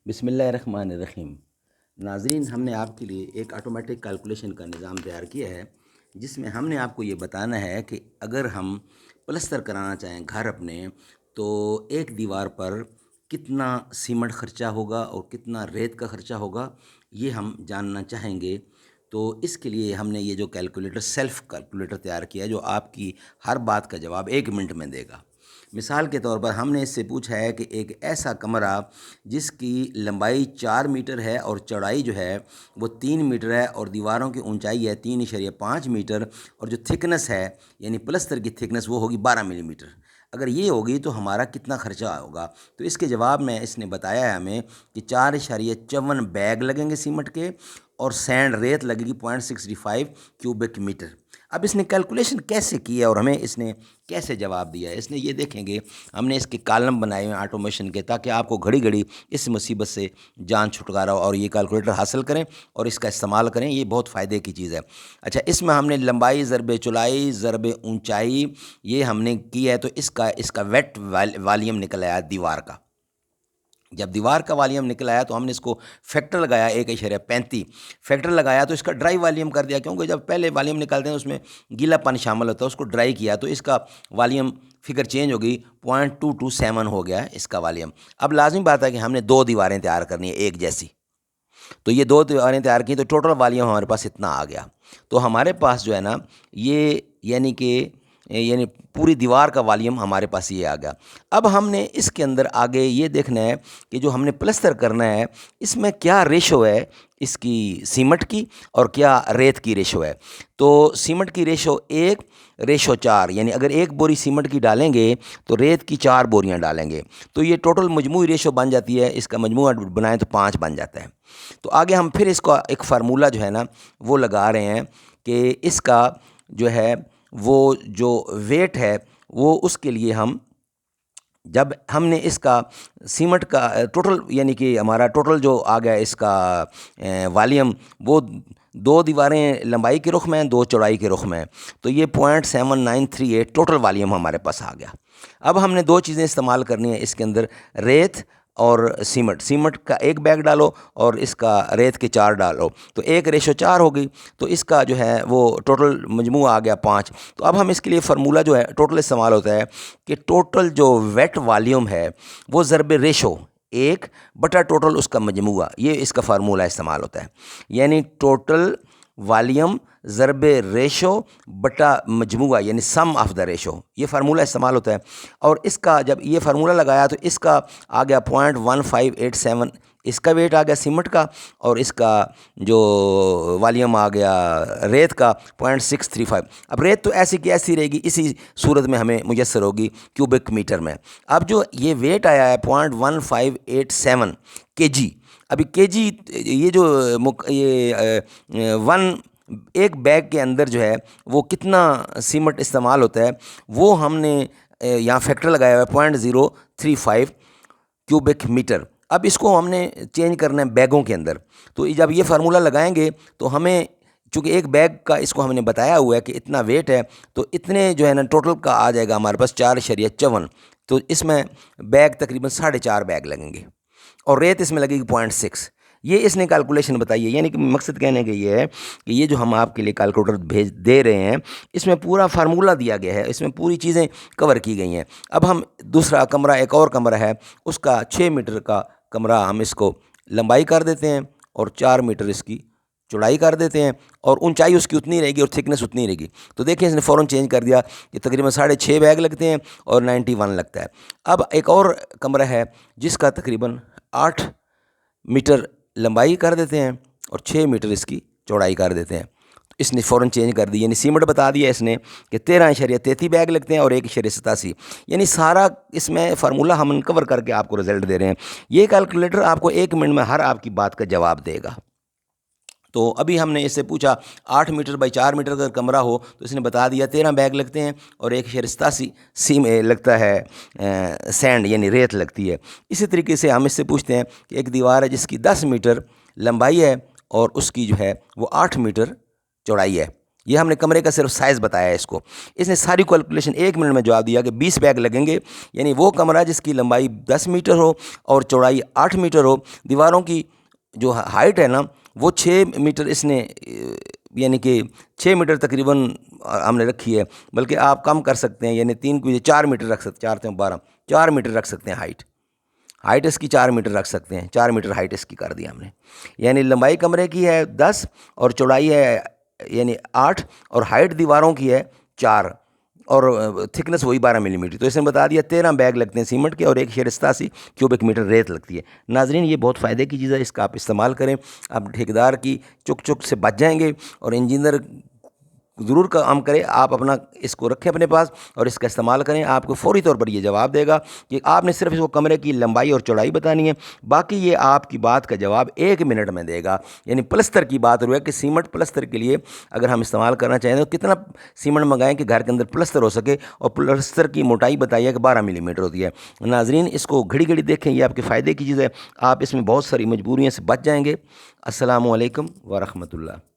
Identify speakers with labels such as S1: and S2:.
S1: بسم اللہ الرحمن الرحیم۔ ناظرین، ہم نے آپ کے لیے ایک آٹومیٹک کیلکولیشن کا نظام تیار کیا ہے، جس میں ہم نے آپ کو یہ بتانا ہے کہ اگر ہم پلستر کرانا چاہیں گھر اپنے، تو ایک دیوار پر کتنا سیمنٹ خرچہ ہوگا اور کتنا ریت کا خرچہ ہوگا، یہ ہم جاننا چاہیں گے۔ تو اس کے لیے ہم نے یہ جو کیلکولیٹر سیلف کیلکولیٹر تیار کیا ہے، جو آپ کی ہر بات کا جواب 1 منٹ میں دے گا۔ مثال کے طور پر ہم نے اس سے پوچھا ہے کہ ایک ایسا کمرہ جس کی لمبائی 4 میٹر ہے اور چوڑائی جو ہے وہ 3 میٹر ہے، اور دیواروں کی اونچائی ہے 3.5 میٹر، اور جو تھکنس ہے یعنی پلستر کی تھکنس وہ ہوگی 12 ملی میٹر۔ اگر یہ ہوگی تو ہمارا کتنا خرچہ ہوگا؟ تو اس کے جواب میں اس نے بتایا ہے ہمیں کہ 4.54 بیگ لگیں گے سیمنٹ کے، اور سینڈ ریت لگے گی 0.65 کیوبک میٹر۔ اب اس نے کیلکولیشن کیسے کی ہے اور ہمیں اس نے کیسے جواب دیا ہے، اس نے یہ دیکھیں گے ہم نے اس کے کالم بنائے ہوئے ہیں آٹومیشن کے، تاکہ آپ کو گھڑی گھڑی اس مصیبت سے جان چھٹکارا ہو اور یہ کیلکولیٹر حاصل کریں اور اس کا استعمال کریں۔ یہ بہت فائدے کی چیز ہے۔ اچھا، اس میں ہم نے لمبائی ضرب چوڑائی ضرب اونچائی یہ ہم نے کی ہے، تو اس کا ویٹ والیوم نکل آیا دیوار کا۔ جب دیوار کا والیوم نکل آیا تو ہم نے اس کو فیکٹر لگایا 1.35 فیکٹر لگایا، تو اس کا ڈرائی والیوم کر دیا، کیونکہ جب پہلے والیوم نکالتے ہیں اس میں گیلا پن شامل ہوتا ہے، اس کو ڈرائی کیا تو اس کا والیوم فگر چینج ہو گئی، 0.227 ہو گیا ہے اس کا والیوم۔ اب لازمی بات ہے کہ ہم نے 2 دیواریں تیار کرنی ہے ایک جیسی، تو یہ 2 دیواریں تیار کی تو ٹوٹل والیوم ہمارے پاس اتنا آ گیا۔ تو ہمارے پاس جو ہے نا یہ یعنی پوری دیوار کا والیوم ہمارے پاس یہ آ گیا۔ اب ہم نے اس کے اندر آگے یہ دیکھنا ہے کہ جو ہم نے پلستر کرنا ہے اس میں کیا ریشو ہے اس کی سیمنٹ کی اور کیا ریت کی ریشو ہے۔ تو سیمنٹ کی ریشو 1:4، یعنی اگر 1 بوری سیمنٹ کی ڈالیں گے تو ریت کی 4 بوریاں ڈالیں گے، تو یہ ٹوٹل مجموعی ریشو بن جاتی ہے، اس کا مجموعہ بنائیں تو 5 بن جاتا ہے۔ تو آگے ہم پھر اس کا ایک فارمولہ جو ہے نا وہ لگا رہے ہیں کہ اس کا جو ہے وہ جو ویٹ ہے وہ اس کے لیے جب ہم نے اس کا سیمنٹ کا ٹوٹل یعنی کہ ہمارا ٹوٹل جو آ گیا اس کا والیوم، وہ 2 دیواریں لمبائی کے رخ میں ہیں، 2 چوڑائی کے رخ میں ہیں، تو یہ 0.7938 ٹوٹل والیوم ہمارے پاس آ گیا۔ اب ہم نے 2 چیزیں استعمال کرنی ہیں اس کے اندر، ریت اور سیمنٹ کا 1 بیگ ڈالو اور اس کا ریت کے 4 ڈالو، تو 1:4 ہو گئی، تو اس کا جو ہے وہ ٹوٹل مجموعہ آ گیا 5۔ تو اب ہم اس کے لیے فارمولہ جو ہے ٹوٹل استعمال ہوتا ہے کہ ٹوٹل جو ویٹ والیوم ہے وہ ضرب ریشو 1 بٹا ٹوٹل اس کا مجموعہ، یہ اس کا فارمولہ استعمال ہوتا ہے، یعنی ٹوٹل والیوم ضرب ریشو بٹا مجموعہ، یعنی سم آف دا ریشو، یہ فارمولہ استعمال ہوتا ہے۔ اور اس کا جب یہ فارمولہ لگایا تو اس کا آ گیا 0.1587، اس کا ویٹ آ گیا سیمنٹ کا، اور اس کا جو والیوم آ گیا ریت کا 0.635۔ اب ریت تو ایسی کی ایسی رہے گی، اسی صورت میں ہمیں میسر ہوگی کیوبک میٹر میں۔ اب جو یہ ویٹ آیا ہے 0.1587 کے جی، ابھی کے جی یہ جو ایک بیگ کے اندر جو ہے وہ کتنا سیمنٹ استعمال ہوتا ہے وہ ہم نے یہاں فیکٹر لگایا ہوا ہے 0.035 کیوبک میٹر۔ اب اس کو ہم نے چینج کرنا ہے بیگوں کے اندر، تو جب یہ فارمولہ لگائیں گے تو ہمیں چونکہ ایک بیگ کا اس کو ہم نے بتایا ہوا ہے کہ اتنا ویٹ ہے، تو اتنے جو ہے نا ٹوٹل کا آ جائے گا ہمارے پاس 4.54، تو اس میں بیگ تقریباً 4.5 بیگ لگیں گے، اور ریت اس میں لگے گی 0.6۔ یہ اس نے کیلکولیشن بتائی ہے، یعنی کہ مقصد کہنے کا یہ ہے کہ یہ جو ہم آپ کے لیے کیلکولیٹر دے رہے ہیں اس میں پورا فارمولہ دیا گیا ہے، اس میں پوری چیزیں کور کی گئی ہیں۔ اب ہم دوسرا کمرہ، ایک اور کمرہ ہے، اس کا 6 میٹر کا کمرہ، ہم اس کو لمبائی کر دیتے ہیں اور 4 میٹر اس کی چوڑائی کر دیتے ہیں، اور اونچائی اس کی اتنی رہے گی اور تھکنس اتنی رہے گی۔ تو دیکھیں اس نے فوراً چینج کر دیا کہ تقریباً 6.5 بیگ لگتے ہیں اور 91 لگتا ہے۔ اب ایک اور کمرہ ہے جس کا تقریباً 8 میٹر لمبائی کر دیتے ہیں اور 6 میٹر اس کی چوڑائی کر دیتے ہیں، اس نے فوراً چینج کر دی، یعنی سیمنٹ بتا دیا اس نے کہ 13.33 بیگ لگتے ہیں اور 1.87، یعنی سارا اس میں فارمولہ ہم کور کر کے آپ کو رزلٹ دے رہے ہیں۔ یہ کیلکولیٹر آپ کو 1 منٹ میں ہر آپ کی بات کا جواب دے گا۔ تو ابھی ہم نے اس سے پوچھا 8 میٹر بائی 4 میٹر اگر کمرہ ہو تو اس نے بتا دیا 13 بیگ لگتے ہیں اور 1.87 لگتا ہے سینڈ، یعنی ریت لگتی ہے۔ اسی طریقے سے ہم اس سے پوچھتے ہیں کہ ایک دیوار ہے جس کی 10 میٹر لمبائی ہے اور اس کی جو ہے وہ 8 میٹر چوڑائی ہے، یہ ہم نے کمرے کا صرف سائز بتایا ہے اس نے ساری کیلکولیشن 1 منٹ میں جواب دیا کہ 20 بیگ لگیں گے، یعنی وہ کمرہ جس کی لمبائی 10 میٹر ہو اور چوڑائی 8 میٹر ہو، دیواروں کی جو ہائٹ ہے نا وہ 6 میٹر اس نے یعنی کہ 6 میٹر تقریباً ہم نے رکھی ہے، بلکہ آپ کم کر سکتے ہیں، یعنی 3 کو 4 میٹر رکھ سکتے ہیں، 4 سے 12 4 میٹر رکھ سکتے ہیں ہائٹ اس کی 4 میٹر رکھ سکتے ہیں، 4 میٹر ہائٹ اس کی کر دی ہم نے، یعنی لمبائی کمرے کی ہے 10 اور چوڑائی ہے یعنی 8 اور ہائٹ دیواروں کی ہے 4 اور تھکنس وہی 12 ملی میٹر، تو اس نے بتا دیا 13 بیگ لگتے ہیں سیمنٹ کے اور 188 کیوبک میٹر ریت لگتی ہے۔ ناظرین یہ بہت فائدے کی چیز ہے، اس کا آپ استعمال کریں، آپ ٹھیکیدار کی چک سے بچ جائیں گے اور انجینئر ضرور کام کرے، آپ اپنا اس کو رکھیں اپنے پاس اور اس کا استعمال کریں، آپ کو فوری طور پر یہ جواب دے گا کہ آپ نے صرف اس کو کمرے کی لمبائی اور چوڑائی بتانی ہے، باقی یہ آپ کی بات کا جواب 1 منٹ میں دے گا۔ یعنی پلستر کی بات ہو ہے کہ سیمنٹ پلستر کے لیے اگر ہم استعمال کرنا چاہیں تو کتنا سیمنٹ منگائیں کہ گھر کے اندر پلستر ہو سکے، اور پلستر کی موٹائی بتائیے کہ 12 ملی میٹر ہوتی ہے۔ ناظرین اس کو گھڑی گھڑی دیکھیں، یہ آپ کے فائدے کی چیز ہے، آپ اس میں بہت ساری مجبوریوں سے بچ جائیں گے۔ السلام علیکم ورحمۃ اللہ۔